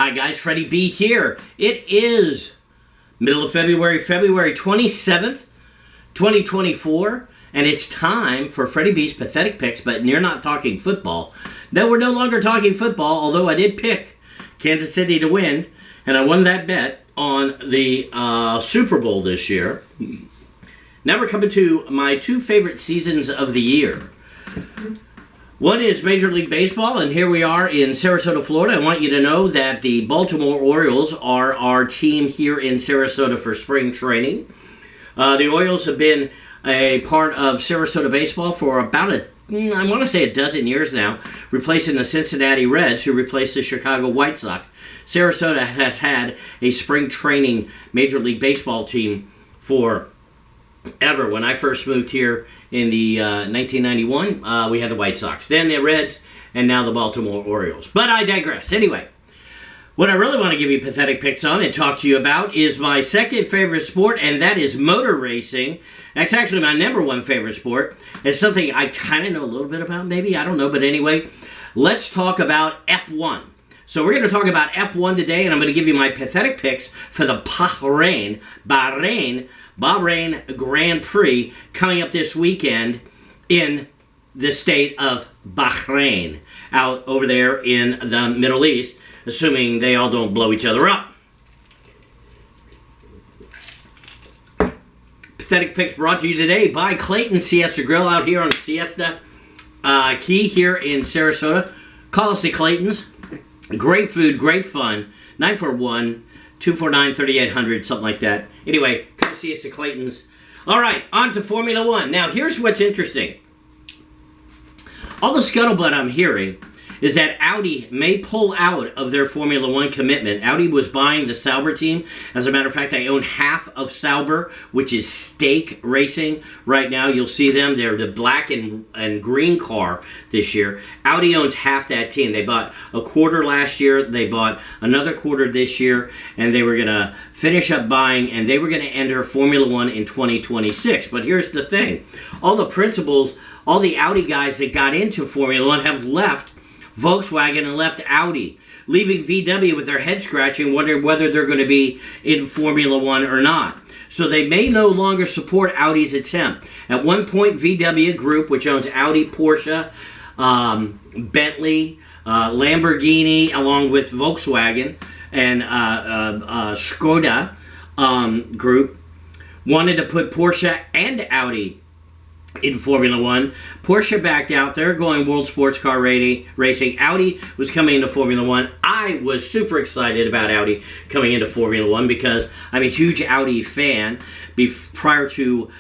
Hi guys, FreDDie here. It is middle of February, February 27th, 2024, and it's time for FreDDie's pathetic picks, but you're not talking football. No, we're no longer talking football, although I did pick Kansas City to win, and I won that bet on the Super Bowl this year. Now we're coming to my two favorite seasons of the year. One is Major League Baseball, and here we are in Sarasota, Florida. I want you to know that the Baltimore Orioles are our team here in Sarasota for spring training. The Orioles have been a part of Sarasota baseball for about I want to say a dozen years now, replacing the Cincinnati Reds, who replaced the Chicago White Sox. Sarasota has had a spring training Major League Baseball team for ever. When I first moved here in the 1991, we had the White Sox, then the Reds, and now the Baltimore Orioles. But I digress. Anyway, what I really want to give you pathetic picks on and talk to you about is my second favorite sport, and that is motor racing. That's actually my number one favorite sport. It's something I kind of know a little bit about, maybe. I don't know. But anyway, let's talk about F1. So we're going to talk about F1 today, and I'm going to give you my pathetic picks for the Bahrain Grand Prix coming up this weekend in the state of Bahrain, out over there in the Middle East, assuming they all don't blow each other up. Pathetic picks brought to you today by Clayton Siesta Grill out here on Siesta Key here in Sarasota. Call us the Claytons. Great food, great fun. 941-249-3800, something like that. Anyway, come see us at Clayton's. All right, on to Formula One. Now, here's what's interesting. All the scuttlebutt I'm hearing is that Audi may pull out of their Formula One commitment. Audi was buying the Sauber team. As a matter of fact, I own half of Sauber, which is Stake Racing. Right now, you'll see them. They're the black and green car this year. Audi owns half that team. They bought a quarter last year. They bought another quarter this year, and they were going to finish up buying, and they were going to enter Formula One in 2026. But here's the thing. All the principals, all the Audi guys that got into Formula One have left Volkswagen and left Audi, leaving VW with their head scratching, wondering whether they're going to be in Formula One or not. So they may no longer support Audi's attempt. At one point, VW Group, which owns Audi, Porsche, Bentley, Lamborghini, along with Volkswagen and Skoda Group, wanted to put Porsche and Audi in Formula One. Porsche backed out. They're going World Sports Car Racing. Audi was coming into Formula One. I was super excited about Audi coming into Formula One because I'm a huge Audi fan. Prior to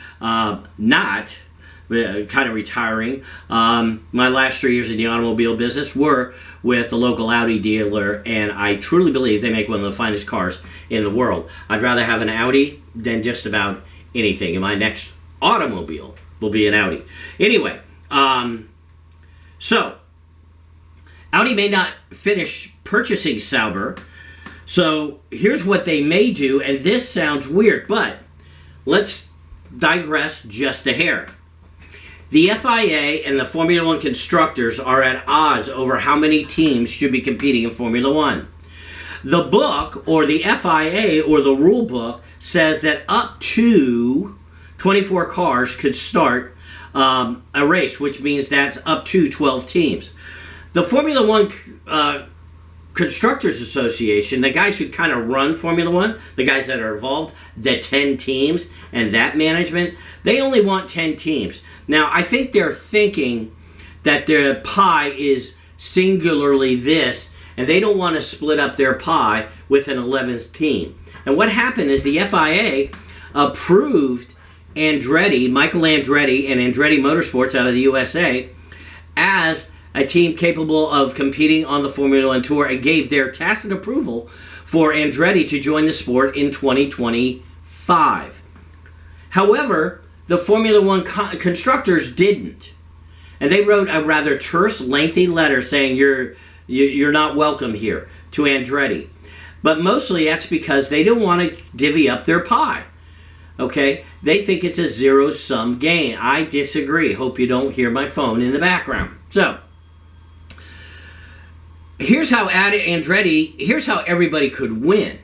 not kind of retiring, my last 3 years in the automobile business were with the local Audi dealer, and I truly believe they make one of the finest cars in the world. I'd rather have an Audi than just about anything, and my next automobile will be an Audi. Anyway, so Audi may not finish purchasing Sauber. So here's what they may do, and this sounds weird, but let's digress just a hair. The FIA and the Formula One constructors are at odds over how many teams should be competing in Formula One. The book, or the FIA, or the rule book, says that up to 24 cars could start a race, which means that's up to 12 teams. The Formula One Constructors Association, the guys who kind of run Formula One, the guys that are involved, the 10 teams and that management, they only want 10 teams. Now, I think they're thinking that their pie is singularly this, and they don't want to split up their pie with an 11th team. And what happened is the FIA approved Michael Andretti and Andretti Motorsports out of the USA as a team capable of competing on the Formula One Tour, and gave their tacit approval for Andretti to join the sport in 2025. However, the Formula One constructors didn't. And they wrote a rather terse, lengthy letter saying you're not welcome here to Andretti. But mostly that's because they don't want to divvy up their pie. Okay? They think it's a zero-sum game. I disagree. Hope you don't hear my phone in the background. So, here's how here's how everybody could win.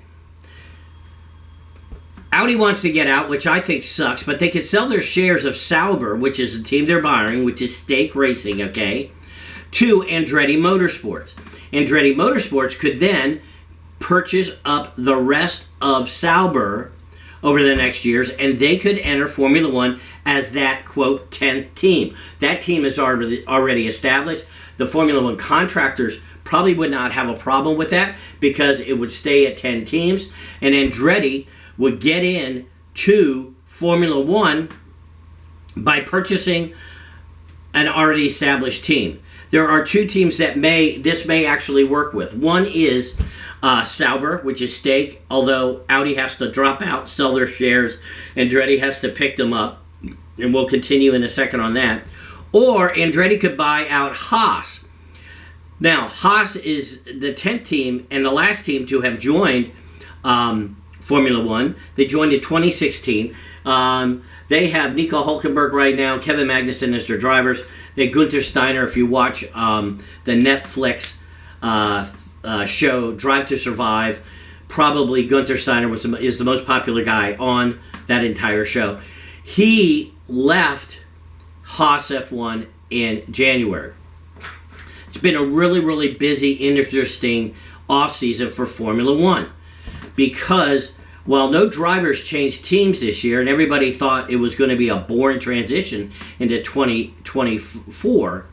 Audi wants to get out, which I think sucks, but they could sell their shares of Sauber, which is the team they're buying, which is Stake Racing, okay, to Andretti Motorsports. Andretti Motorsports could then purchase up the rest of Sauber over the next years, and they could enter Formula One as that, quote, 10th team. That team is already established. The Formula One contractors probably would not have a problem with that because it would stay at 10 teams, and Andretti would get in to Formula One by purchasing an already established team. There are two teams that this may actually work with. One is Sauber, which is Stake, although Audi has to drop out, sell their shares, Andretti has to pick them up, and we'll continue in a second on that. Or Andretti could buy out Haas. Now, Haas is the 10th team and the last team to have joined Formula One. They joined in 2016. They have Nico Hülkenberg right now, Kevin Magnussen as their drivers. They have Gunther Steiner. If you watch the Netflix show Drive to Survive, probably Gunther Steiner is the most popular guy on that entire show. He left Haas F1 in January. It's been a really, really busy, interesting offseason for Formula One because while no drivers changed teams this year and everybody thought it was going to be a boring transition into 2024,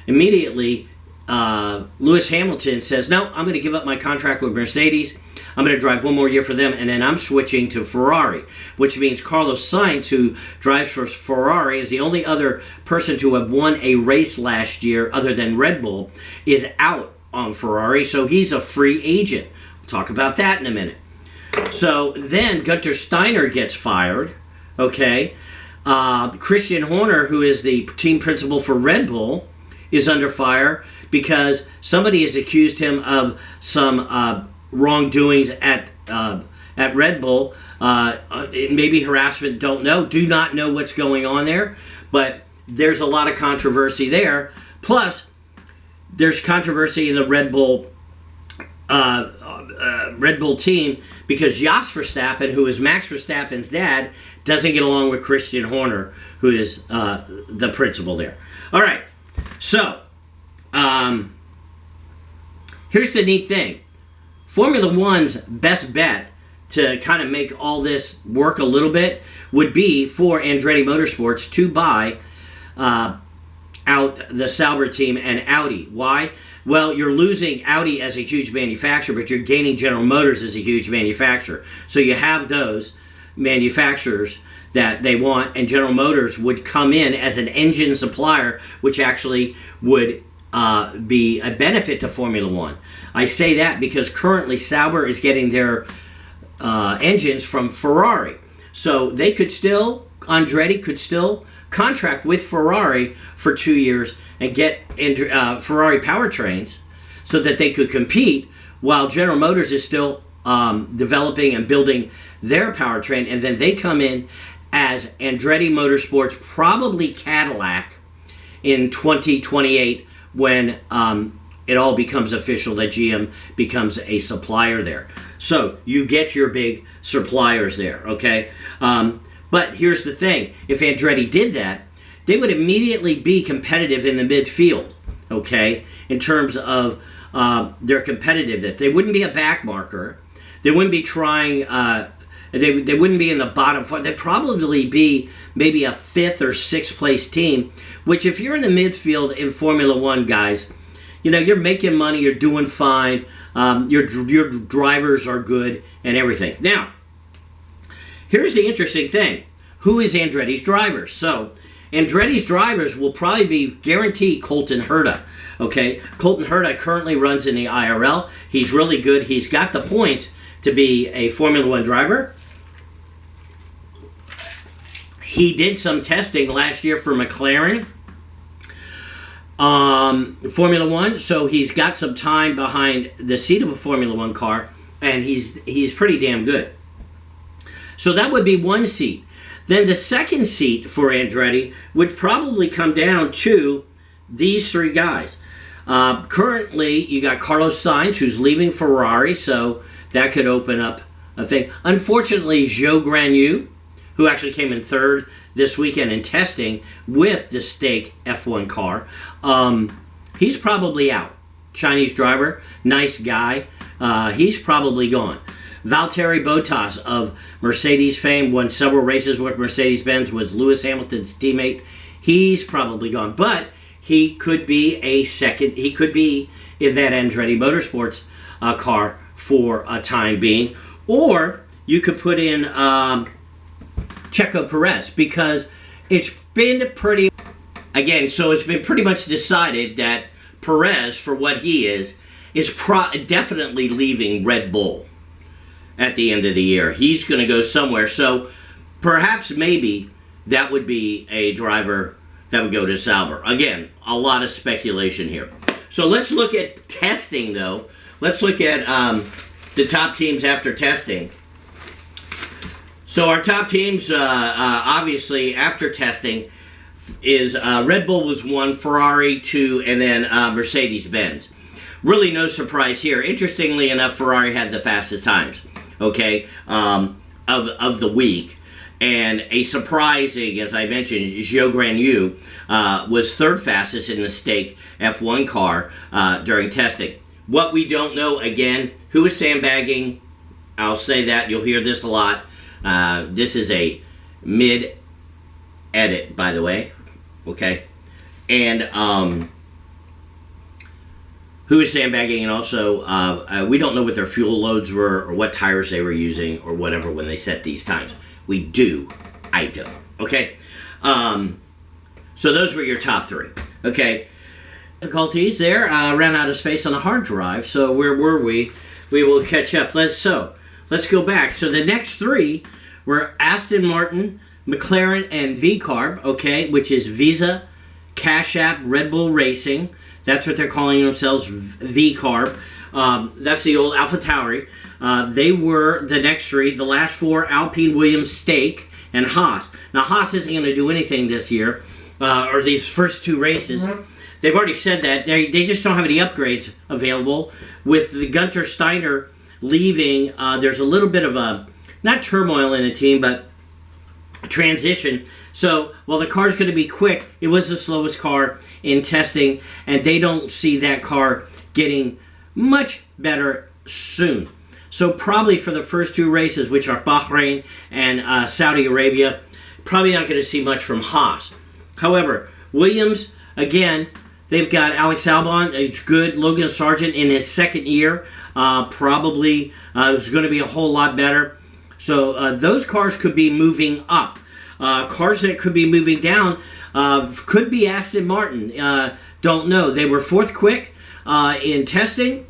immediately Lewis Hamilton says, no, I'm going to give up my contract with Mercedes. I'm going to drive one more year for them, and then I'm switching to Ferrari, which means Carlos Sainz, who drives for Ferrari, is the only other person to have won a race last year other than Red Bull, is out on Ferrari, so he's a free agent. We'll talk about that in a minute. So then Gunther Steiner gets fired, okay? Christian Horner, who is the team principal for Red Bull, is under fire because somebody has accused him of some wrongdoings at Red Bull. Maybe harassment, do not know what's going on there, but there's a lot of controversy there. Plus, there's controversy in the Red Bull team because Jos Verstappen, who is Max Verstappen's dad, doesn't get along with Christian Horner, who is the principal there. All right, so here's the neat thing. Formula One's best bet to kind of make all this work a little bit would be for Andretti Motorsports to buy out the Sauber team and Audi. Why? Well, you're losing Audi as a huge manufacturer, but you're gaining General Motors as a huge manufacturer. So you have those manufacturers that they want, and General Motors would come in as an engine supplier, which actually would be a benefit to Formula One. I say that because currently Sauber is getting their engines from Ferrari. So they could still, Andretti could still contract with Ferrari for 2 years and get Ferrari powertrains so that they could compete while General Motors is still developing and building their powertrain, and then they come in as Andretti Motorsports, probably Cadillac, in 2028 when it all becomes official that GM becomes a supplier there. So you get your big suppliers there, okay? But here's the thing. If Andretti did that, they would immediately be competitive in the midfield, okay, in terms of their competitiveness. They wouldn't be a back marker. They wouldn't be trying, they wouldn't be in the bottom four. They'd probably be maybe a 5th or 6th place team, which if you're in the midfield in Formula One, guys, you know, you're making money, you're doing fine, your drivers are good and everything. Now, here's the interesting thing. Who is Andretti's drivers? So, Andretti's drivers will probably be guaranteed Colton Herta. Okay, Colton Herta currently runs in the IRL. He's really good. He's got the points to be a Formula One driver. He did some testing last year for McLaren Formula One, so he's got some time behind the seat of a Formula One car, and he's pretty damn good. So that would be one seat. Then the second seat for Andretti would probably come down to these three guys. Currently, you got Carlos Sainz, who's leaving Ferrari, so that could open up a thing. Unfortunately, Zhou Guanyu, who actually came in third this weekend in testing with the Stake F1 car, he's probably out. Chinese driver, nice guy. He's probably gone. Valtteri Bottas of Mercedes fame, won several races with Mercedes-Benz, was Lewis Hamilton's teammate. He's probably gone, but he could be a second. He could be in that Andretti Motorsports car for a time being, or you could put in Checo Perez, because it's been pretty. Again, so it's been pretty much decided that Perez, for what he is definitely leaving Red Bull at the end of the year. He's going to go somewhere. So perhaps maybe that would be a driver that would go to Sauber. Again, a lot of speculation here. So let's look at testing, though. Let's look at the top teams after testing. So our top teams, obviously, after testing, is Red Bull was 1, Ferrari 2, and then Mercedes-Benz. Really no surprise here. Interestingly enough, Ferrari had the fastest times, okay, of the week. And a surprising, as I mentioned, Zhou Guanyu was third fastest in the Stake F1 car during testing. What we don't know, again, who is sandbagging? I'll say that. You'll hear this a lot. This is a mid-edit, by the way, okay? And who is sandbagging, and also we don't know what their fuel loads were or what tires they were using or whatever when they set these times. We do. I don't. Okay? So those were your top 3. Okay? Difficulties there. Ran out of space on the hard drive. So where were we? We will catch up. Let's go back. So the next 3 were Aston Martin, McLaren, and VCarb, okay, which is Visa, Cash App, Red Bull Racing. That's what they're calling themselves, VCarb. That's the old AlphaTauri. They were the next 3. The last 4, Alpine, Williams, Stake, and Haas. Now, Haas isn't going to do anything this year, or these first 2 races. They've already said that. They just don't have any upgrades available. With the Gunter Steiner leaving, there's a little bit of a, not turmoil in the team, but transition. So while the car's going to be quick, it was the slowest car in testing, and they don't see that car getting much better soon. So probably for the first 2 races, which are Bahrain and Saudi Arabia, probably not going to see much from Haas. However, Williams, again, they've got Alex Albon. It's good. Logan Sargent in his second year, probably is going to be a whole lot better. So those cars could be moving up. Cars that could be moving down could be Aston Martin. Don't know. They were 4th quick in testing.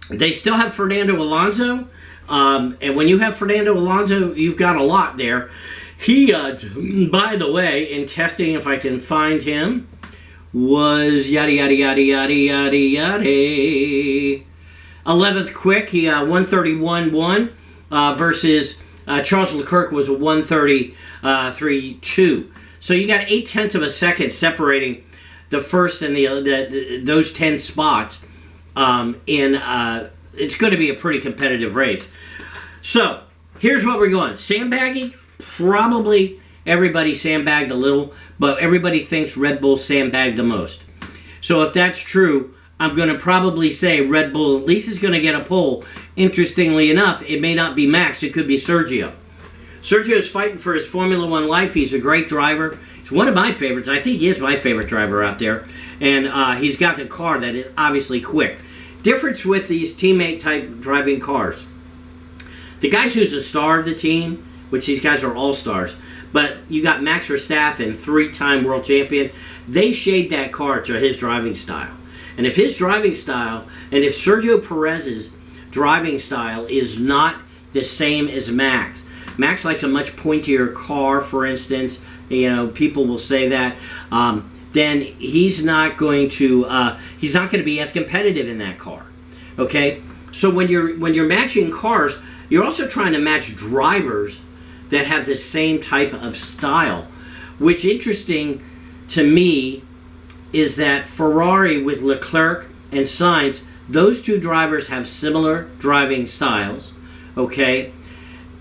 They still have Fernando Alonso. And when you have Fernando Alonso, you've got a lot there. He, by the way, in testing, if I can find him, was yada, yada, yada, yada, yada, yada. 11th quick. He 131.1 versus Charles Leclerc was a 133.2. So you got 0.8 of a second separating the first and those 10 spots. It's going to be a pretty competitive race. So here's what we're going. Sandbagging, probably everybody sandbagged a little, but everybody thinks Red Bull sandbagged the most. So if that's true, I'm going to probably say Red Bull at least is going to get a pole. Interestingly enough, it may not be Max. It could be Sergio. Sergio's fighting for his Formula One life. He's a great driver. He's one of my favorites. I think he is my favorite driver out there. And he's got a car that is obviously quick. Difference with these teammate-type driving cars. The guys who's a star of the team, which these guys are all-stars, but you got Max Verstappen, 3-time world champion. They shade that car to his driving style. And if his driving style, and if Sergio Perez's driving style is not the same as Max, Max likes a much pointier car, for instance, people will say that, then he's not going to be as competitive in that car. Okay? So when you're matching cars, you're also trying to match drivers that have the same type of style, which, interesting to me, is that Ferrari with Leclerc and Sainz, those two drivers have similar driving styles, okay?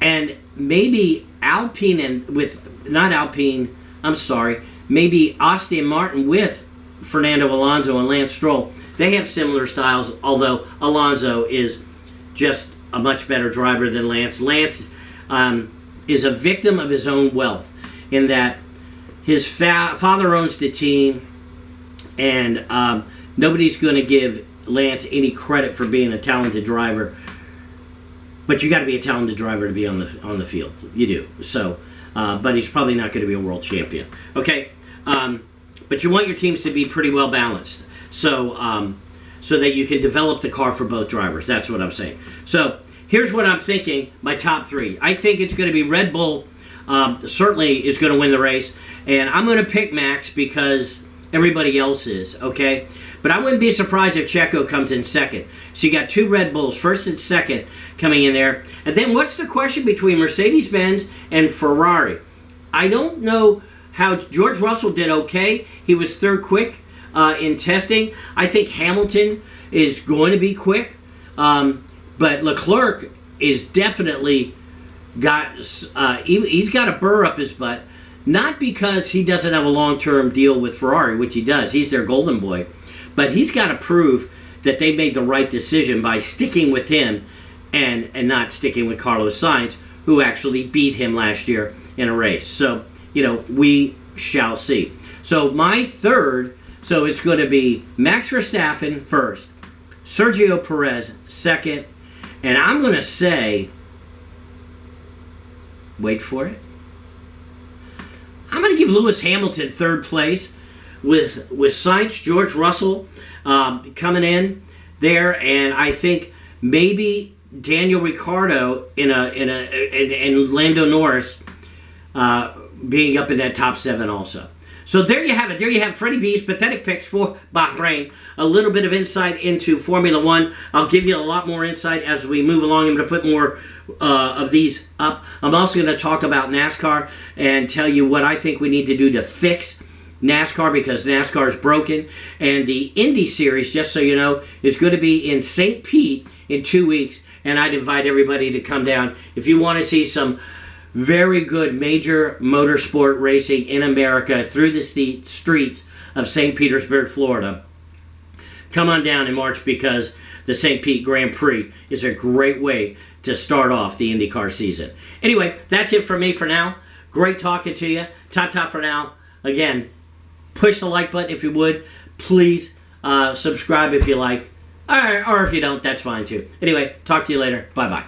And maybe Alpine and with, not Alpine, I'm sorry, maybe Aston Martin with Fernando Alonso and Lance Stroll, they have similar styles, although Alonso is just a much better driver than Lance. Lance is a victim of his own wealth in that his father owns the team, and nobody's going to give Lance any credit for being a talented driver. But you got to be a talented driver to be on the field. You do. So, but he's probably not going to be a world champion. Okay, but you want your teams to be pretty well balanced, so so that you can develop the car for both drivers. That's what I'm saying. So here's what I'm thinking. My top three. I think it's going to be Red Bull. Certainly is going to win the race, and I'm going to pick Max because everybody else is, okay? But I wouldn't be surprised if Checo comes in second. So you got two Red Bulls, first and second, coming in there. And then what's the question between Mercedes-Benz and Ferrari? I don't know how George Russell did okay. He was third quick in testing. I think Hamilton is going to be quick. But Leclerc is definitely got, he's got a burr up his butt. Not because he doesn't have a long-term deal with Ferrari, which he does. He's their golden boy. But he's got to prove that they made the right decision by sticking with him and not sticking with Carlos Sainz, who actually beat him last year in a race. So, you know, we shall see. So my third, so it's going to be Max Verstappen first, Sergio Perez second, and I'm going to say, wait for it, I'm going to give Lewis Hamilton third place with Sainz, George Russell coming in there, and I think maybe Daniel Ricciardo and Lando Norris being up in that top 7 also. So there you have it. There you have FreDDie B's pathetic picks for Bahrain. A little bit of insight into Formula One. I'll give you a lot more insight as we move along. I'm going to put more of these up. I'm also going to talk about NASCAR and tell you what I think we need to do to fix NASCAR because NASCAR is broken. And the Indy Series, just so you know, is going to be in St. Pete in 2 weeks. And I'd invite everybody to come down. If you want to see some very good major motorsport racing in America through the streets of St. Petersburg, Florida, come on down in March because the St. Pete Grand Prix is a great way to start off the IndyCar season. Anyway, that's it for me for now. Great talking to you. Ta-ta for now. Again, push the like button if you would. Please subscribe if you like. Or if you don't, that's fine too. Anyway, talk to you later. Bye-bye.